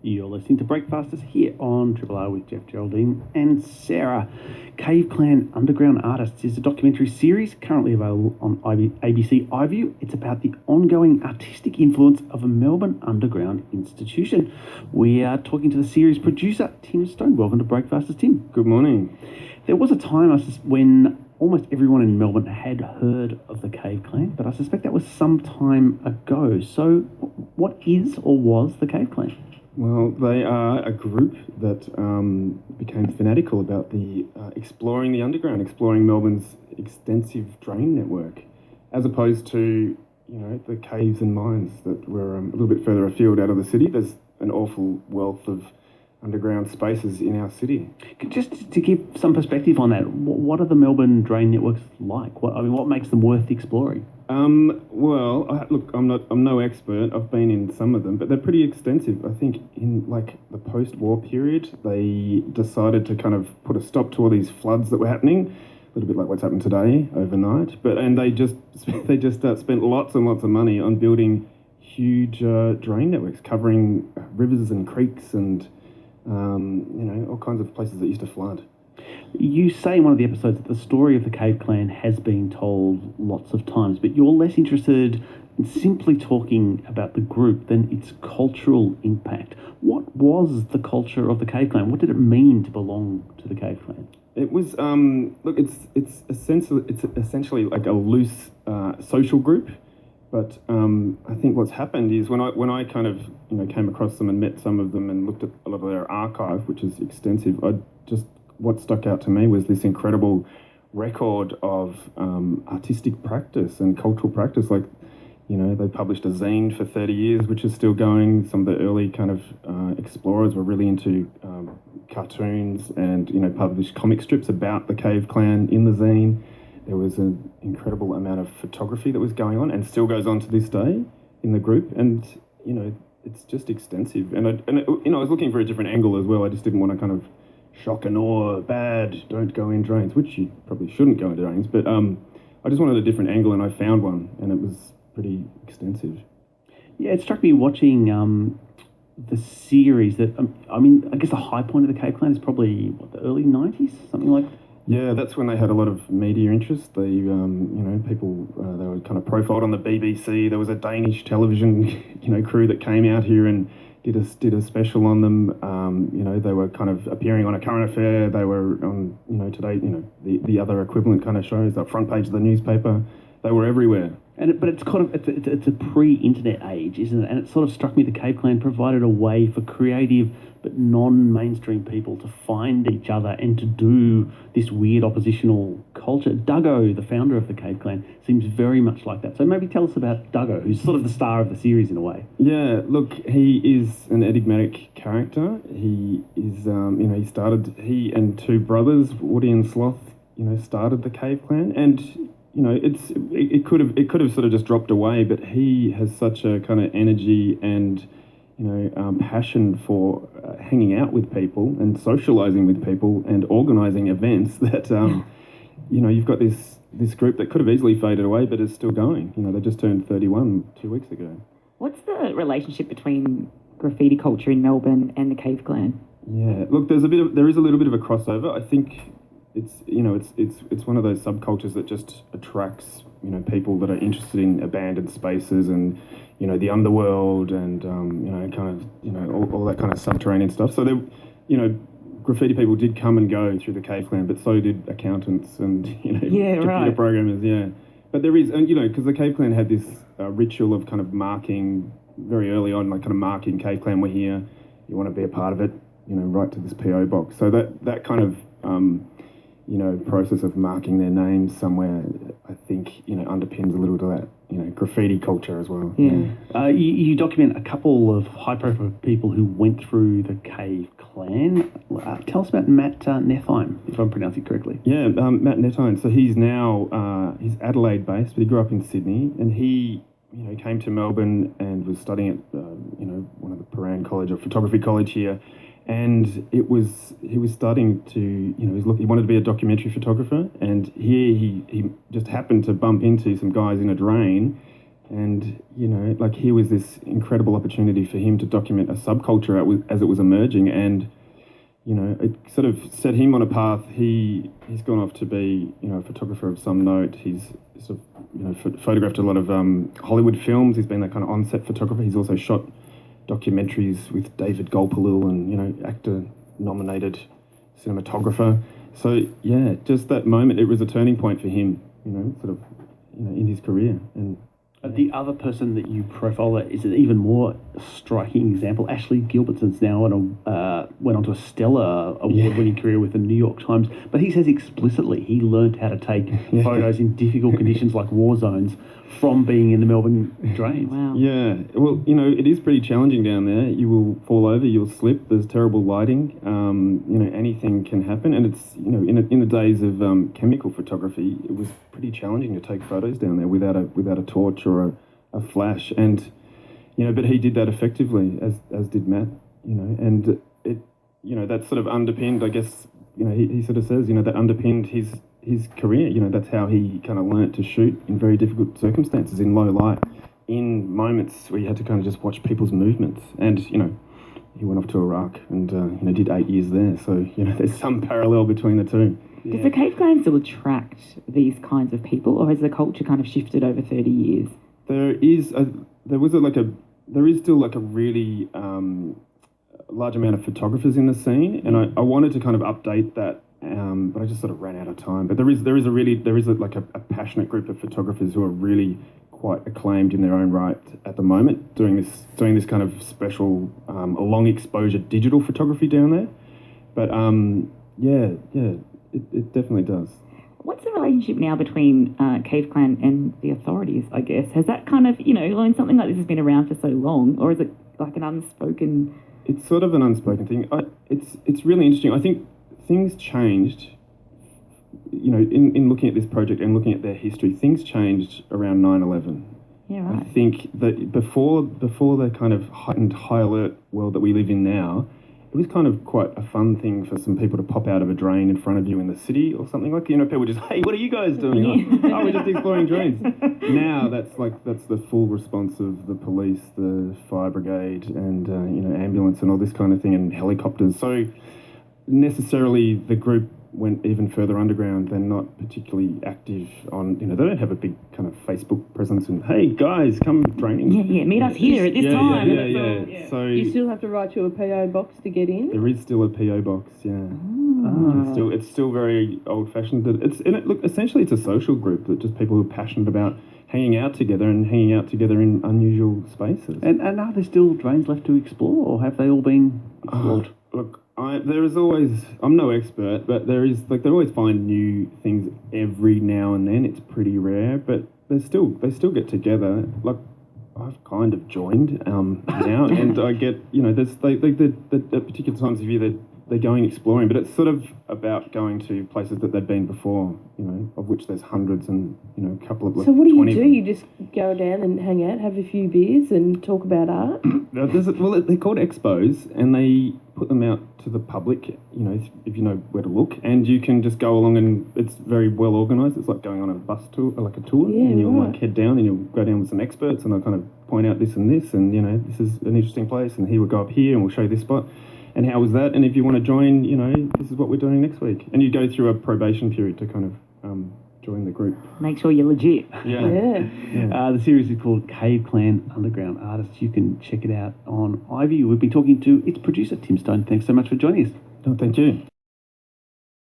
You're listening to Breakfasters here on Triple R with Jeff Geraldine and Sarah. Clan Undergound Artists is a documentary series currently available on ABC iView. It's about the ongoing artistic influence of a Melbourne underground institution. We are talking to the series producer, Tim Stone. Welcome to Breakfasters, Tim. Good morning. There was a time when almost everyone in Melbourne had heard of the Clan, but I suspect that was some time ago. So what is or was the Clan? Well, they are a group that became fanatical about exploring the underground, exploring Melbourne's extensive drain network, as opposed to, the caves and mines that were a little bit further afield out of the city. There's an awful wealth of underground spaces in our city. Just to give some perspective on that, what are the Melbourne drain networks like? What makes them worth exploring? Look, I'm no expert. I've been in some of them, but they're pretty extensive. I think in the post-war period, they decided to kind of put a stop to all these floods that were happening, a little bit like what's happened today overnight. And they just spent lots and lots of money on building huge drain networks covering rivers and creeks and all kinds of places that used to flood. You say in one of the episodes that the story of the Clan has been told lots of times, but you're less interested in simply talking about the group than its cultural impact. What was the culture of the Clan? What did it mean to belong to the Clan? It was it's essentially like a loose social group. But I think what's happened is when I kind of came across them and met some of them and looked at a lot of their archive, which is extensive, what stuck out to me was this incredible record of artistic practice and cultural practice. They published a zine for 30 years, which is still going. Some of the early kind of explorers were really into cartoons and published comic strips about the Clan in the zine. There was an incredible amount of photography that was going on and still goes on to this day in the group. And, it's just extensive. And I was looking for a different angle as well. I just didn't want to kind of shock and awe, bad, don't go in drains, which you probably shouldn't go in drains. But I just wanted a different angle and I found one and it was pretty extensive. Yeah, it struck me watching the series that, I guess the high point of the Clan is probably, the early 90s, something like that? Yeah, that's when they had a lot of media interest. They, people, they were kind of profiled on the BBC. There was a Danish television, crew that came out here and did a special on them. They were kind of appearing on A Current Affair. They were on, Today, the other equivalent kind of shows, the front page of the newspaper. They were everywhere. But it's kind of it's a pre-internet age, isn't it? And it sort of struck me the Clan provided a way for creative but non-mainstream people to find each other and to do this weird oppositional culture. Docco, the founder of the Clan, seems very much like that. So maybe tell us about Docco, who's sort of the star of the series in a way. Yeah, look, he is an enigmatic character. He is, he and two brothers, Woody and Sloth, started the Clan, and it could have sort of just dropped away, but he has such a kind of energy and passion for hanging out with people and socializing with people and organizing events that you've got this group that could have easily faded away, but is still going. They just turned 31 2 weeks ago. What's the relationship between graffiti culture in Melbourne and the Clan? Yeah, look, there is a little bit of a crossover. I think it's one of those subcultures that just attracts people that are interested in abandoned spaces and the underworld and all that kind of subterranean stuff. So there, graffiti people did come and go through the Clan, but so did accountants and computer programmers. Yeah, but there is, and because the Clan had this ritual of kind of marking very early on, like kind of marking Clan, we're here, you want to be a part of it, right to this PO box. So that kind of process of marking their names somewhere, I think, underpins a little to that, graffiti culture as well. Yeah. You document a couple of high-profile people who went through the Clan. Tell us about Matt Nethine, if I'm pronouncing it correctly. Yeah, Matt Nethine. So he's now, he's Adelaide-based, but he grew up in Sydney, and he, came to Melbourne and was studying at, one of the Paran College or Photography College here. And he was starting to, he wanted to be a documentary photographer, and here he just happened to bump into some guys in a drain And, you know, like here was this incredible opportunity for him to document a subculture as it was emerging. And, you know, it sort of set him on a path. He's gone off to be, you know, a photographer of some note. He's sort of, you know, photographed a lot of Hollywood films. He's been that kind of on-set photographer. He's also shot documentaries with David Gulpilil and, you know, actor-nominated cinematographer. So, yeah, just that moment, it was a turning point for him, you know, sort of, you know, in his career. And the other person that you profile is an even more striking example. Ashley Gilbertson's now went on to a stellar award-winning career with the New York Times, but he says explicitly he learned how to take photos in difficult conditions like war zones from being in the Melbourne drains. Wow. Yeah, well, you know, it is pretty challenging down there. You will fall over, you'll slip. There's terrible lighting. You know, anything can happen, and it's, you know, in the days of chemical photography, it was pretty challenging to take photos down there without a torch or a flash. And, you know, but he did that effectively, as did Matt. You know, and it, you know, that sort of underpinned, I guess, you know, he sort of says, you know, that underpinned his career. You know, that's how he kind of learnt to shoot in very difficult circumstances, in low light, in moments where you had to kind of just watch people's movements. And, you know, he went off to Iraq and, you know, did 8 years there. So, you know, there's some parallel between the two. Does the Cave Clan still attract these kinds of people, or has the culture kind of shifted over 30 years? There is still like a really large amount of photographers in the scene, and I wanted to kind of update that, but I just sort of ran out of time. But there is a passionate group of photographers who are really quite acclaimed in their own right at the moment, doing this kind of special long exposure digital photography down there. But it definitely does. What's the relationship now between Cave Clan and the authorities, I guess? Has that kind of, you know, when something like this has been around for so long, or is it like an unspoken... It's sort of an unspoken thing. It's really interesting. I think things changed, you know, in looking at this project and looking at their history, things changed around 9/11. Yeah, right. I think that before the kind of heightened high alert world that we live in now, it was kind of quite a fun thing for some people to pop out of a drain in front of you in the city or something like, you know, people just, hey, what are you guys doing? Like, oh, we're just exploring drains. Now that's the full response of the police, the fire brigade, and you know, ambulance and all this kind of thing, and helicopters. So necessarily the group went even further underground. They're not particularly active on, you know, they don't have a big kind of Facebook presence and, hey guys, come draining. Yeah, meet us here at this time. Yeah. So you still have to write to a PO box to get in? There is still a PO box, yeah. It's still very old fashioned. Essentially it's a social group that just people who are passionate about hanging out together in unusual spaces. And are there still drains left to explore, or have they all been explored? Look, I'm no expert, but they always find new things every now and then. It's pretty rare, but they still get together. Like, I've kind of joined now, and I get, you know, there's at particular times of year they're going exploring, but it's sort of about going to places that they've been before, you know, of which there's hundreds, and, you know, a couple of like. So what do you 20 do? You just go down and hang out, have a few beers, and talk about art? They're called expos, and they put them out to the public, you know, if you know where to look, and you can just go along, and it's very well organised. It's like going on a bus tour, like a tour, and you'll like head down, and you'll go down with some experts, and they'll kind of point out this and this, and, you know, this is an interesting place, and he will go up here, and we'll show you this spot. And how was that? And if you want to join, you know, this is what we're doing next week. And you go through a probation period to kind of join the group. Make sure you're legit. Yeah. The series is called Cave Clan Underground Artists. You can check it out on Ivy. We've been talking to its producer, Tim Stone. Thanks so much for joining us. Oh, thank you.